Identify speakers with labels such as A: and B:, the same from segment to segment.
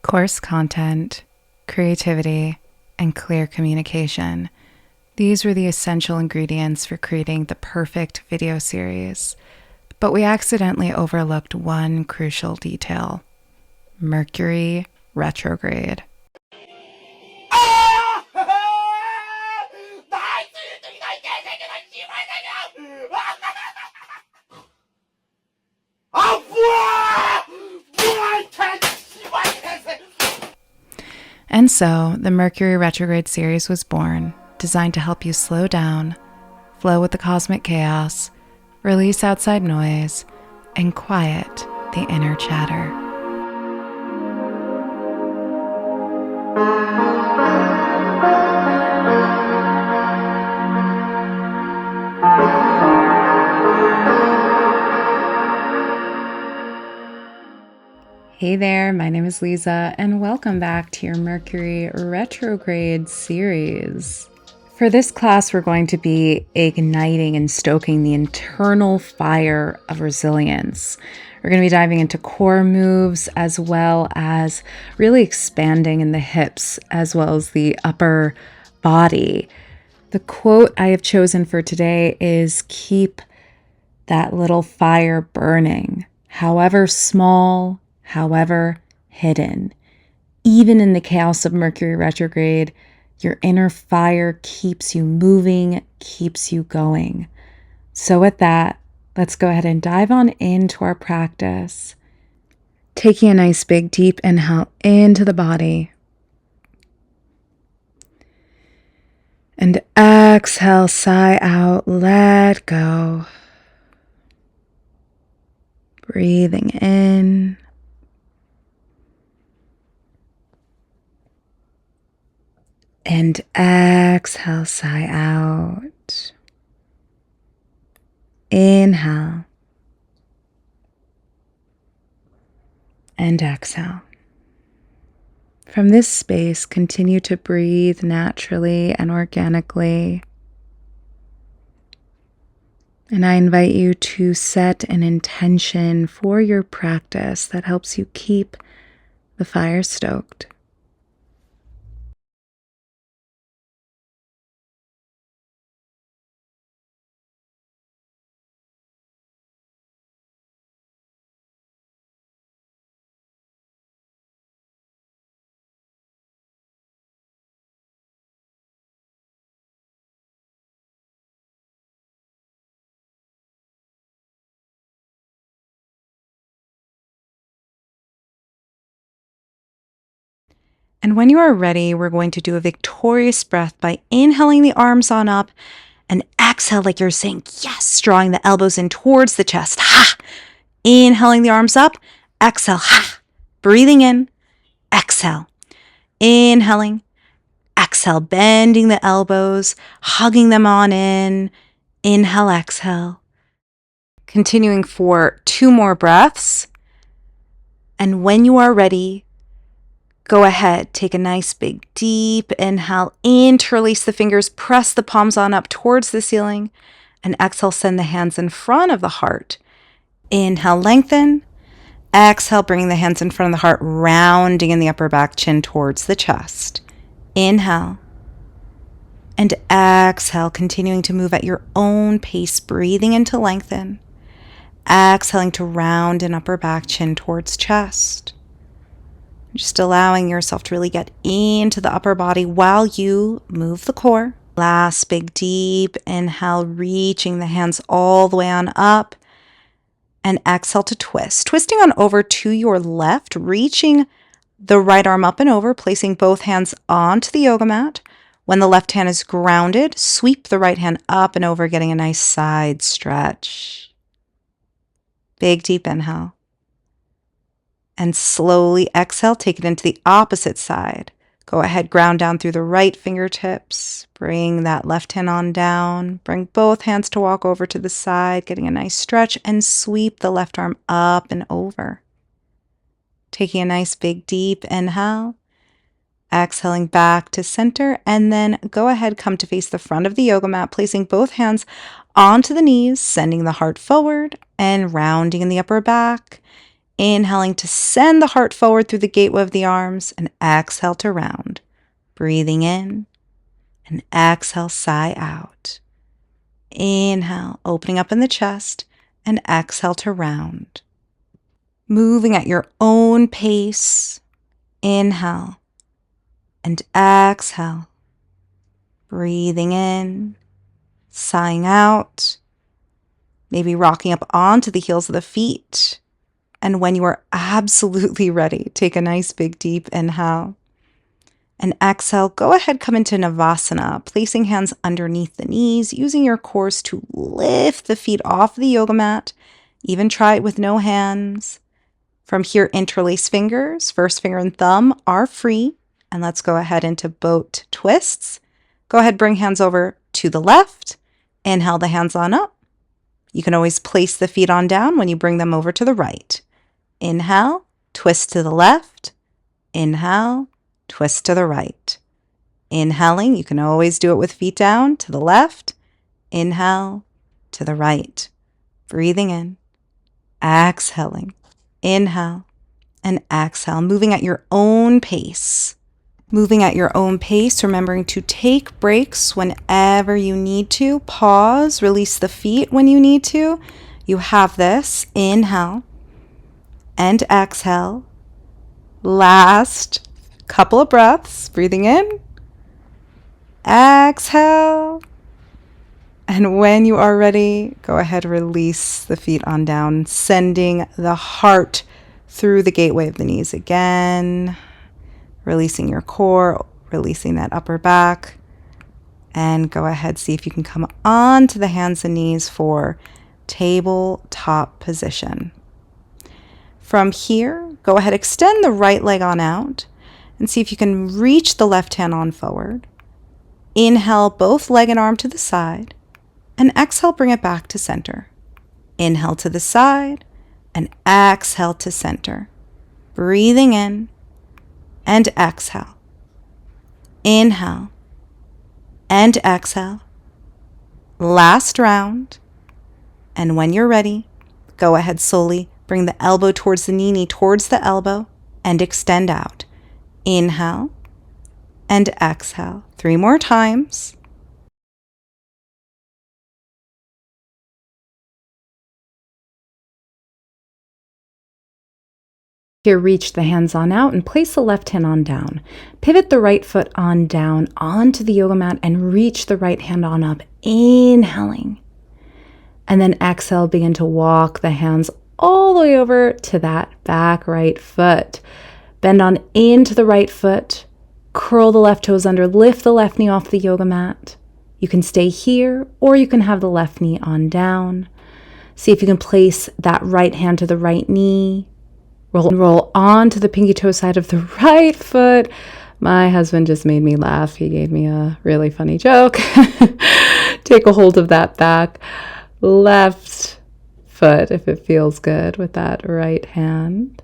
A: Course content, creativity, and clear communication. These were the essential ingredients for creating the perfect video series. But we accidentally overlooked one crucial detail: Mercury Retrograde. And so, the Mercury Retrograde series was born, designed to help you slow down, flow with the cosmic chaos, release outside noise, and quiet the inner chatter. Hey there, my name is Liza, and welcome back to your Mercury Retrograde series. For this class, we're going to be igniting and stoking the internal fire of resilience. We're going to be diving into core moves as well as really expanding in the hips as well as the upper body. The quote I have chosen for today is, "Keep that little fire burning, however small, however hidden." Even in the chaos of Mercury retrograde, your inner fire keeps you moving, keeps you going. So with that, let's go ahead and dive on into our practice. Taking a nice big deep inhale into the body. And exhale, sigh out, let go. Breathing in. And exhale, sigh out. Inhale. And exhale. From this space, continue to breathe naturally and organically. And I invite you to set an intention for your practice that helps you keep the fire stoked. And when you are ready, we're going to do a victorious breath by inhaling the arms on up and exhale like you're saying yes, drawing the elbows in towards the chest. Ha! Inhaling the arms up, exhale, ha! Breathing in, exhale. Inhaling, exhale, bending the elbows, hugging them on in. Inhale, exhale. Continuing for 2 more breaths. And when you are ready, go ahead, take a nice big deep inhale, interlace the fingers, press the palms on up towards the ceiling, and exhale, send the hands in front of the heart. Inhale, lengthen. Exhale, bringing the hands in front of the heart, rounding in the upper back, chin towards the chest. Inhale. And exhale, continuing to move at your own pace, breathing in to lengthen. Exhaling to round in upper back, chin towards chest. Just allowing yourself to really get into the upper body while you move the core. Last big deep inhale, reaching the hands all the way on up. And exhale to twist. Twisting on over to your left, reaching the right arm up and over, placing both hands onto the yoga mat. When the left hand is grounded, sweep the right hand up and over, getting a nice side stretch. Big deep inhale. And slowly exhale, take it into the opposite side. Go ahead, ground down through the right fingertips. Bring that left hand on down. Bring both hands to walk over to the side, getting a nice stretch, and sweep the left arm up and over. Taking a nice big deep inhale. Exhaling back to center, and then go ahead, come to face the front of the yoga mat, placing both hands onto the knees, sending the heart forward and rounding in the upper back. Inhaling to send the heart forward through the gateway of the arms, and exhale to round. Breathing in, and exhale, sigh out. Inhale, opening up in the chest, and exhale to round. Moving at your own pace. Inhale, and exhale. Breathing in, sighing out. Maybe rocking up onto the heels of the feet. And when you are absolutely ready, take a nice big deep inhale. And exhale, go ahead, come into Navasana, placing hands underneath the knees, using your cores to lift the feet off the yoga mat. Even try it with no hands. From here, interlace fingers, first finger and thumb are free. And let's go ahead into boat twists. Go ahead, bring hands over to the left. Inhale the hands on up. You can always place the feet on down when you bring them over to the right. Inhale, twist to the left. Inhale, twist to the right. Inhaling, you can always do it with feet down to the left. Inhale, to the right. Breathing in, exhaling. Inhale and exhale, moving at your own pace. Moving at your own pace, remembering to take breaks whenever you need to. Pause, release the feet when you need to. You have this. Inhale and exhale. Last couple of breaths. Breathing in. Exhale. And when you are ready, go ahead, release the feet on down, sending the heart through the gateway of the knees again. Releasing your core, releasing that upper back. And go ahead, see if you can come onto the hands and knees for tabletop position. From here, go ahead, extend the right leg on out and see if you can reach the left hand on forward. Inhale, both leg and arm to the side, and exhale, bring it back to center. Inhale to the side, and exhale to center. Breathing in, and exhale. Inhale, and exhale. Last round. And when you're ready, go ahead slowly, bring the elbow towards the knee towards the elbow, and extend out. Inhale, and exhale. 3 more times. Here, reach the hands on out and place the left hand on down. Pivot the right foot on down onto the yoga mat and reach the right hand on up, inhaling. And then exhale, begin to walk the hands all the way over to that back right foot. Bend on into the right foot, curl the left toes under, lift the left knee off the yoga mat. You can stay here or you can have the left knee on down. See if you can place that right hand to the right knee. Roll onto the pinky toe side of the right foot. My husband just made me laugh. He gave me a really funny joke. Take a hold of that back left foot if it feels good with that right hand.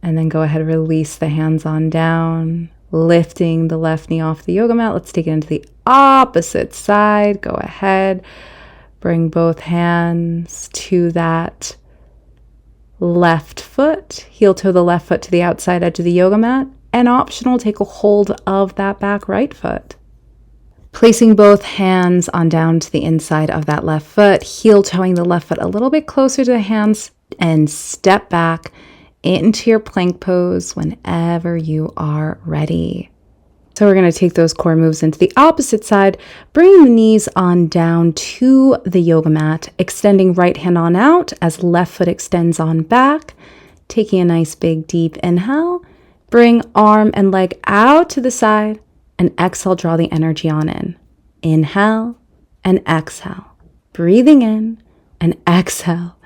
A: And then go ahead and release the hands on down, lifting the left knee off the yoga mat. Let's take it into the opposite side. Go ahead, bring both hands to that left foot, heel toe the left foot to the outside edge of the yoga mat, and optional, take a hold of that back right foot. Placing both hands on down to the inside of that left foot, heel toeing the left foot a little bit closer to the hands, and step back into your plank pose whenever you are ready. So we're going to take those core moves into the opposite side, bringing the knees on down to the yoga mat, extending right hand on out as left foot extends on back, taking a nice big deep inhale, bring arm and leg out to the side, and exhale, draw the energy on in. Inhale and exhale, breathing in and exhale,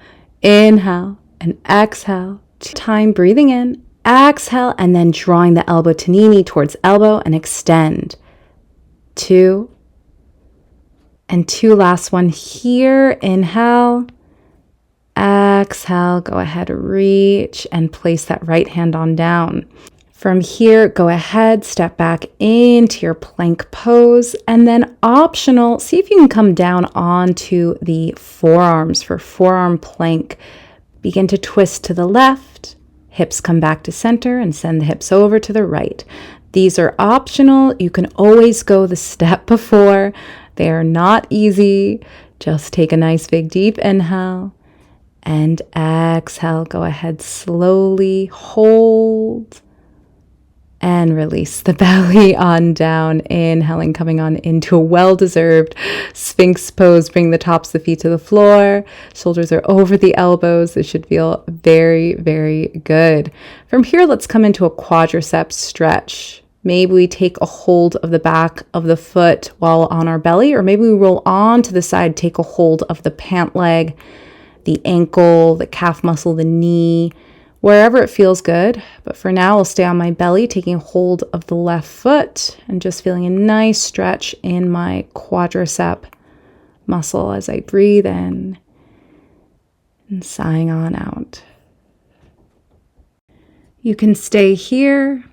A: inhale and exhale, 2 times breathing in, exhale, and then drawing the elbow to knee towards elbow and extend. 2 and 2. Last one here. Inhale, exhale. Go ahead, reach and place that right hand on down. From here, go ahead, step back into your plank pose, and then optional, see if you can come down onto the forearms for forearm plank. Begin to twist to the left. Hips come back to center and send the hips over to the right. These are optional. You can always go the step before. They are not easy. Just take a nice big deep inhale and exhale. Go ahead, slowly hold and release the belly on down. Inhaling, coming on into a well-deserved Sphinx pose. Bring the tops of the feet to the floor. Shoulders are over the elbows. This should feel very, very good. From here, let's come into a quadriceps stretch. Maybe we take a hold of the back of the foot while on our belly, or maybe we roll on to the side, take a hold of the pant leg, the ankle, the calf muscle, the knee, wherever it feels good. But for now, I'll stay on my belly, taking hold of the left foot and just feeling a nice stretch in my quadricep muscle as I breathe in and sighing on out. You can stay here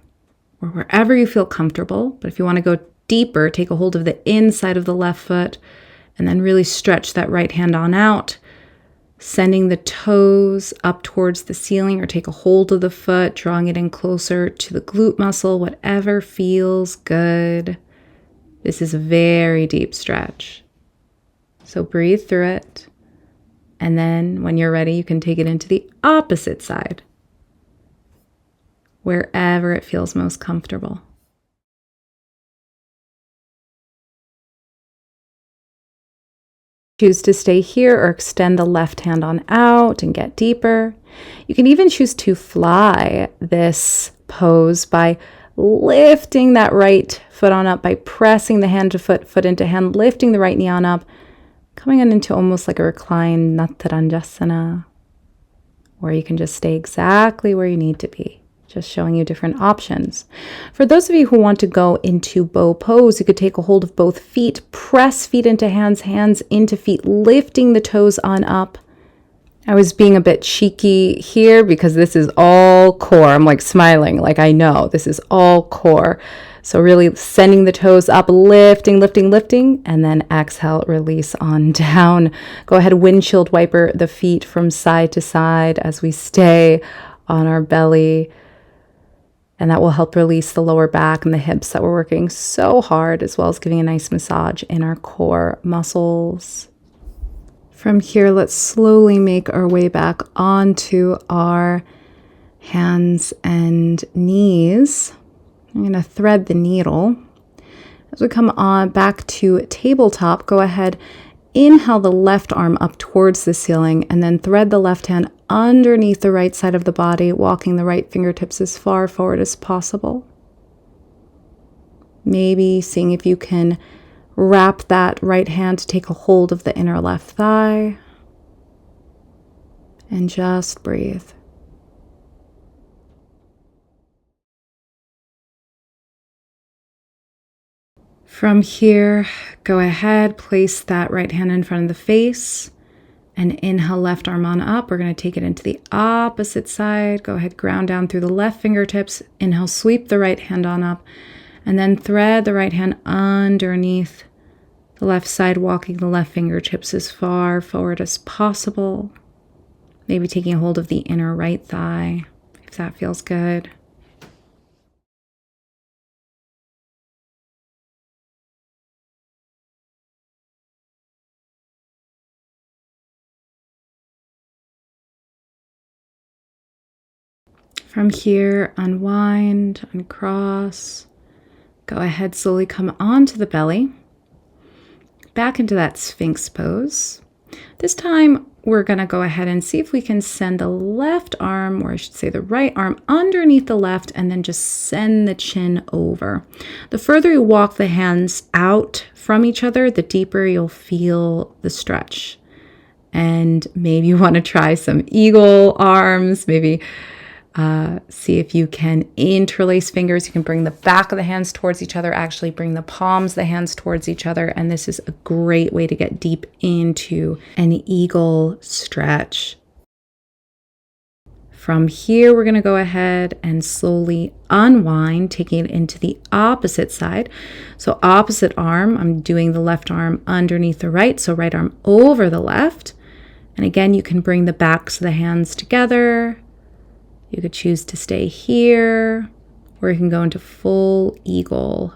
A: or wherever you feel comfortable, but if you want to go deeper, take a hold of the inside of the left foot and then really stretch that right hand on out, sending the toes up towards the ceiling, or take a hold of the foot, drawing it in closer to the glute muscle, whatever feels good. This is a very deep stretch. So breathe through it. And then when you're ready, you can take it into the opposite side, wherever it feels most comfortable. Choose to stay here or extend the left hand on out and get deeper. You can even choose to fly this pose by lifting that right foot on up, by pressing the hand to foot into hand, lifting the right knee on up, coming on into almost like a reclined Natsaranjasana, where you can just stay exactly where you need to be. Just showing you different options. For those of you who want to go into bow pose, you could take a hold of both feet, press feet into hands, hands into feet, lifting the toes on up. I was being a bit cheeky here because this is all core. I'm like smiling, like I know this is all core. So really sending the toes up, lifting, lifting, lifting, and then exhale, release on down. Go ahead, windshield wiper the feet from side to side as we stay on our belly. And that will help release the lower back and the hips that we're working so hard, as well as giving a nice massage in our core muscles. From here, let's slowly make our way back onto our hands and knees. I'm going to thread the needle. As we come on back to tabletop, go ahead, inhale the left arm up towards the ceiling, and then thread the left hand underneath the right side of the body, walking the right fingertips as far forward as possible. Maybe seeing if you can wrap that right hand to take a hold of the inner left thigh. And just breathe. From here, go ahead, place that right hand in front of the face. And inhale, left arm on up. We're going to take it into the opposite side. Go ahead, ground down through the left fingertips. Inhale, sweep the right hand on up. And then thread the right hand underneath the left side, walking the left fingertips as far forward as possible. Maybe taking a hold of the inner right thigh, if that feels good. From here, unwind, uncross. Go ahead, slowly come onto the belly. Back into that Sphinx pose. This time, we're going to go ahead and see if we can send the left arm, or I should say the right arm, underneath the left, and then just send the chin over. The further you walk the hands out from each other, the deeper you'll feel the stretch. And maybe you want to try some eagle arms, maybe see if you can interlace fingers. You can bring the back of the hands towards each other, actually bring the palms of the hands towards each other. And this is a great way to get deep into an eagle stretch. From here, we're going to go ahead and slowly unwind, taking it into the opposite side. So opposite arm, I'm doing the left arm underneath the right. So right arm over the left. And again, you can bring the backs of the hands together. You could choose to stay here, or you can go into full eagle,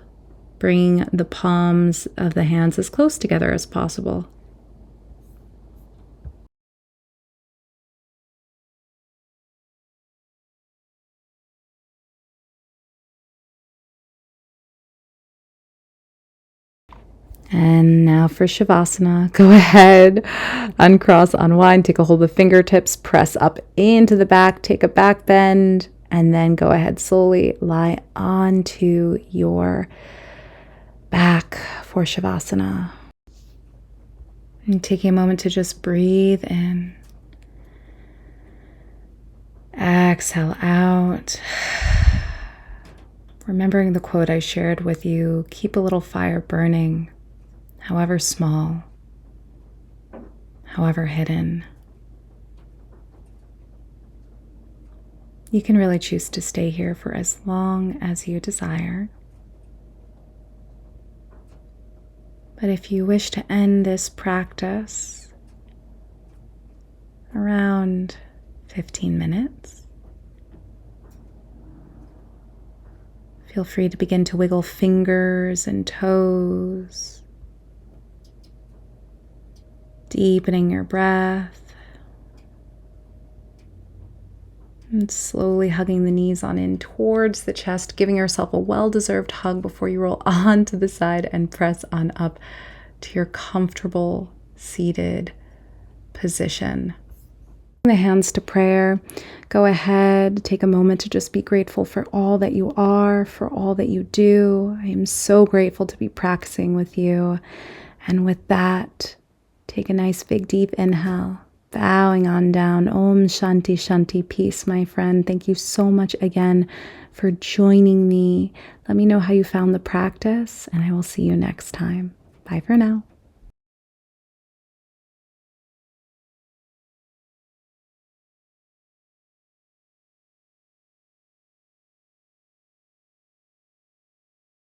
A: bringing the palms of the hands as close together as possible. And now for Shavasana, go ahead, uncross, unwind, take a hold of the fingertips, press up into the back, take a back bend, and then go ahead, slowly lie onto your back for Shavasana. And taking a moment to just breathe in. Exhale out. Remembering the quote I shared with you, keep a little fire burning, however small, however hidden. You can really choose to stay here for as long as you desire. But if you wish to end this practice around 15 minutes, feel free to begin to wiggle fingers and toes, deepening your breath, and slowly hugging the knees on in towards the chest, giving yourself a well-deserved hug before you roll onto the side and press on up to your comfortable seated position. The hands to prayer. Go ahead, take a moment to just be grateful for all that you are, for all that you do. I am so grateful to be practicing with you. And with that, take a nice big deep inhale, bowing on down. Om Shanti Shanti, peace, my friend. Thank you so much again for joining me. Let me know how you found the practice, and I will see you next time. Bye for now.